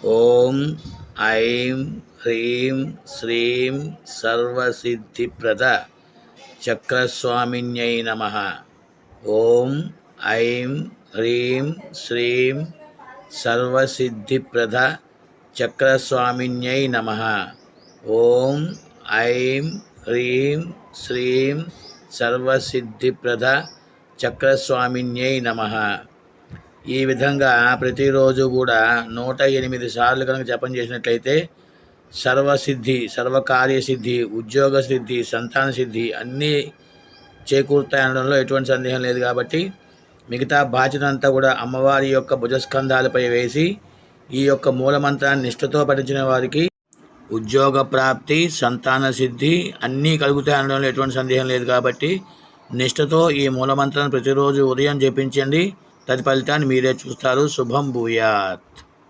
ఓం ఐం హ్రీం శ్రీం సర్వసిద్ధిప్రద చక్రస్వామిన్యై నమః. ఓం ఐం హ్రీం శ్రీం సర్వసిద్ధిప్రద చక్రస్వామిన్యై నమః. ఓం ఐం హ్రీం శ్రీం సర్వసిద్ధిప్రద చక్రస్వామిన్యై నమః. ఈ విధంగా ప్రతిరోజు కూడా 108 సార్లు కనుక జపం చేసినట్లయితే సర్వసిద్ధి, సర్వకార్యసిద్ధి, ఉద్యోగ సిద్ధి, సంతాన సిద్ధి అన్నీ చేకూరుతాయనడంలో ఎటువంటి సందేహం లేదు. కాబట్టి మిగతా బాధ్యత అంతా కూడా అమ్మవారి యొక్క భుజస్కంధాలపై వేసి ఈ యొక్క మూలమంత్రాన్ని నిష్ఠతో పఠించిన వారికి ఉద్యోగ ప్రాప్తి, సంతాన సిద్ధి అన్నీ కలుగుతాయనడంలో ఎటువంటి సందేహం లేదు. కాబట్టి నిష్ఠతో ఈ మూలమంత్రాన్ని ప్రతిరోజు ఉదయం జపించండి. తది ఫలితాన్ని మీరే చూస్తారు. శుభం భూయాత్.